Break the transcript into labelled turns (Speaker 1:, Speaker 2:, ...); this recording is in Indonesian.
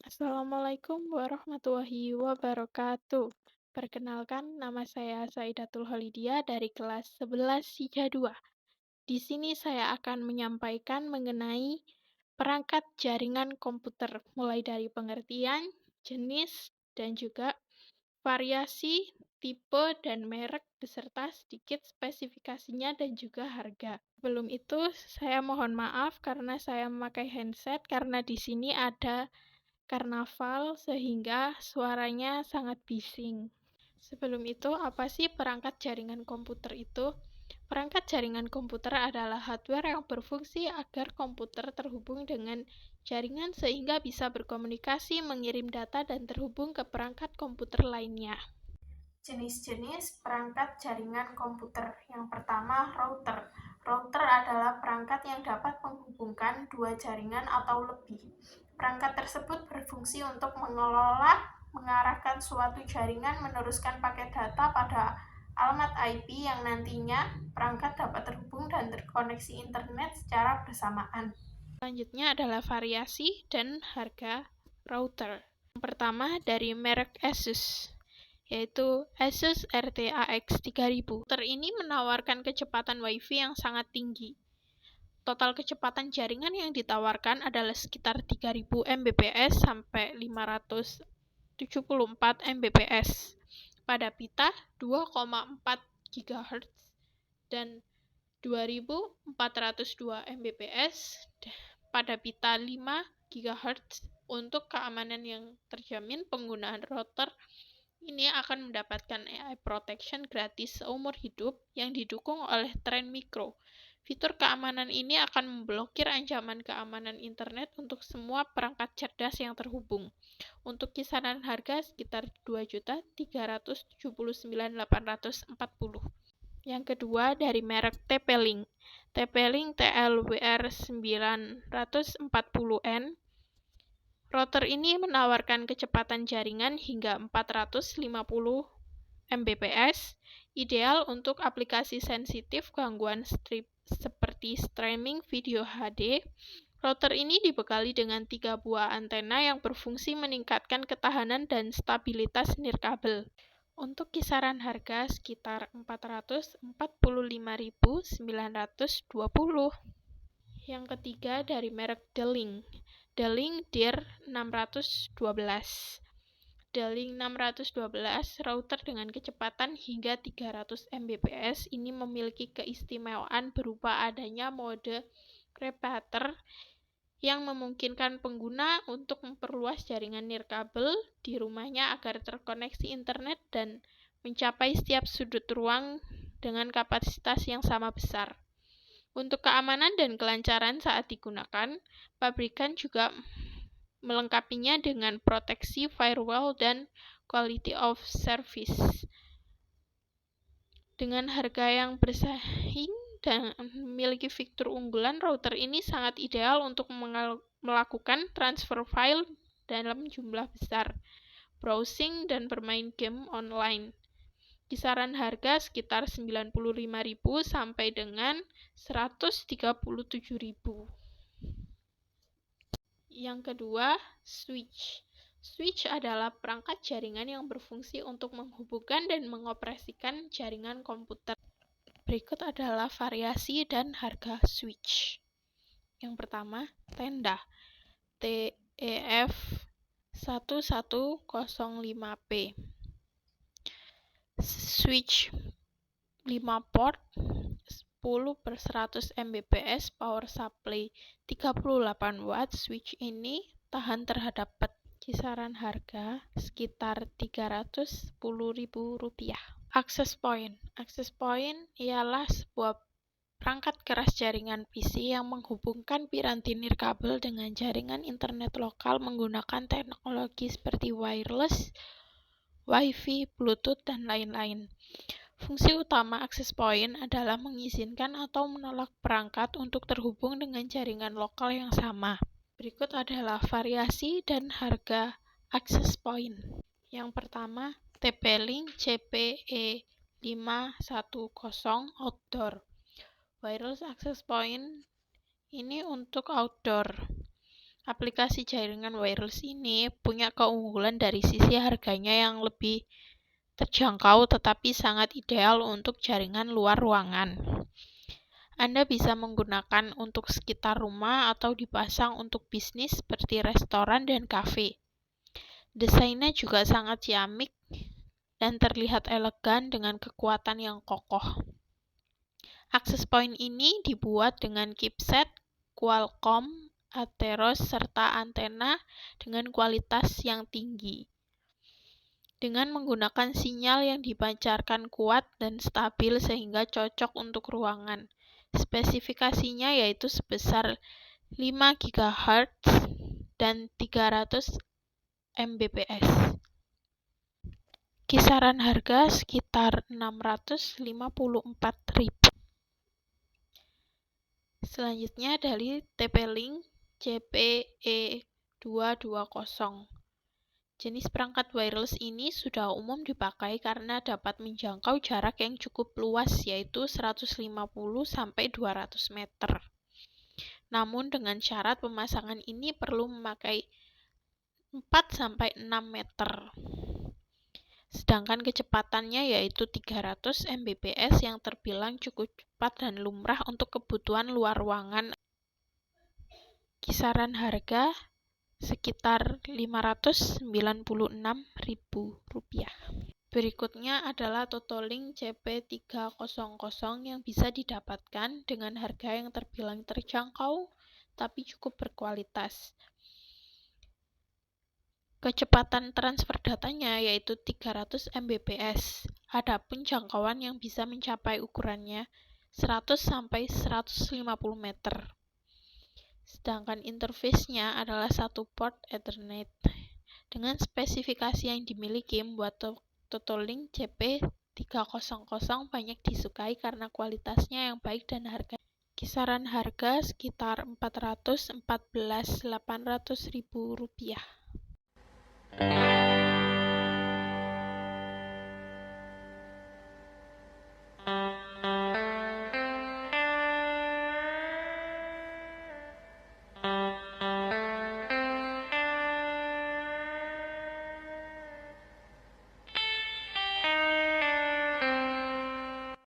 Speaker 1: Assalamualaikum warahmatullahi wabarakatuh. Perkenalkan, nama saya Saidatul Holidia dari kelas 11 Sija 2. Di sini saya akan menyampaikan mengenai perangkat jaringan komputer, mulai dari pengertian, jenis, dan juga variasi, tipe, dan merek, beserta sedikit spesifikasinya dan juga harga. Sebelum itu, saya mohon maaf karena saya memakai headset karena di sini ada karnaval sehingga suaranya sangat bising. Sebelum itu, apa sih perangkat jaringan komputer itu? Perangkat jaringan komputer adalah hardware yang berfungsi agar komputer terhubung dengan jaringan sehingga bisa berkomunikasi, mengirim data, dan terhubung ke perangkat komputer lainnya. Jenis-jenis perangkat jaringan komputer. Yang pertama, router. Router adalah perangkat yang dapat menghubungkan dua jaringan atau lebih. Perangkat tersebut berfungsi untuk mengelola, mengarahkan suatu jaringan, meneruskan paket data pada alamat IP yang nantinya perangkat dapat terhubung dan terkoneksi internet secara bersamaan. Selanjutnya adalah variasi dan harga router. Yang pertama dari merek Asus, yaitu Asus RTAX 3000. Router ini menawarkan kecepatan WiFi yang sangat tinggi. Total kecepatan jaringan yang ditawarkan adalah sekitar 3000 Mbps sampai 574 Mbps. Pada pita 2,4 GHz dan 2402 Mbps pada pita 5 GHz. Untuk keamanan yang terjamin, penggunaan router ini akan mendapatkan AI Protection gratis seumur hidup yang didukung oleh Trend Micro. Fitur keamanan ini akan memblokir ancaman keamanan internet untuk semua perangkat cerdas yang terhubung. Untuk kisaran harga sekitar 2.379.840. Yang kedua dari merek TP-Link. TP-Link TLWR940N. Router ini menawarkan kecepatan jaringan hingga 450 Mbps, ideal untuk aplikasi sensitif gangguan seperti streaming video HD. Router ini dibekali dengan 3 buah antena yang berfungsi meningkatkan ketahanan dan stabilitas nirkabel. Untuk kisaran harga sekitar 445.920. Yang ketiga dari merek D-Link. D-Link DIR 612. D-Link 612 router dengan kecepatan hingga 300 Mbps ini memiliki keistimewaan berupa adanya mode repeater yang memungkinkan pengguna untuk memperluas jaringan nirkabel di rumahnya agar terkoneksi internet dan mencapai setiap sudut ruang dengan kapasitas yang sama besar. Untuk keamanan dan kelancaran saat digunakan, pabrikan juga melengkapinya dengan proteksi firewall dan quality of service. Dengan harga yang bersaing dan memiliki fitur unggulan, router ini sangat ideal untuk melakukan transfer file dalam jumlah besar, browsing, dan bermain game online. Kisaran harga sekitar 95.000 sampai dengan 137.000. Yang kedua, switch. Switch adalah perangkat jaringan yang berfungsi untuk menghubungkan dan mengoperasikan jaringan komputer. Berikut adalah variasi dan harga switch. Yang pertama, tenda TEF1105P. Switch 5 port 10/100 Mbps, power supply 38 watt. Switch ini tahan terhadap kisaran harga sekitar Rp310.000. Access point. Access point ialah sebuah perangkat keras jaringan PC yang menghubungkan piranti nirkabel dengan jaringan internet lokal menggunakan teknologi seperti wireless, Wi-Fi, Bluetooth, dan lain-lain. Fungsi utama access point adalah mengizinkan atau menolak perangkat untuk terhubung dengan jaringan lokal yang sama. Berikut adalah variasi dan harga access point. Yang pertama, TP-Link CPE510 Outdoor. Wireless access point ini untuk outdoor. Aplikasi jaringan wireless ini punya keunggulan dari sisi harganya yang lebih terjangkau tetapi sangat ideal untuk jaringan luar ruangan. Anda bisa menggunakan untuk sekitar rumah atau dipasang untuk bisnis seperti restoran dan kafe. Desainnya juga sangat ciamik dan terlihat elegan dengan kekuatan yang kokoh. Access point ini dibuat dengan chipset Qualcomm Atheros serta antena dengan kualitas yang tinggi. Dengan menggunakan sinyal yang dipancarkan kuat dan stabil sehingga cocok untuk ruangan. Spesifikasinya yaitu sebesar 5 GHz dan 300 Mbps. Kisaran harga sekitar 654.000. Selanjutnya dari TP-Link CPE220. Jenis perangkat wireless ini sudah umum dipakai karena dapat menjangkau jarak yang cukup luas yaitu 150-200 meter. Namun dengan syarat pemasangan ini perlu memakai 4-6 meter. Sedangkan kecepatannya yaitu 300 Mbps yang terbilang cukup cepat dan lumrah untuk kebutuhan luar ruangan. Kisaran harga sekitar Rp596.000. Berikutnya adalah Totolink CP300 yang bisa didapatkan dengan harga yang terbilang terjangkau tapi cukup berkualitas. Kecepatan transfer datanya yaitu 300 Mbps. Adapun jangkauan yang bisa mencapai ukurannya 100-150 meter. Sedangkan interface-nya adalah satu port Ethernet. Dengan spesifikasi yang dimiliki membuat Totolink CP300 banyak disukai karena kualitasnya yang baik dan harga. Kisaran harga sekitar Rp414.800.000.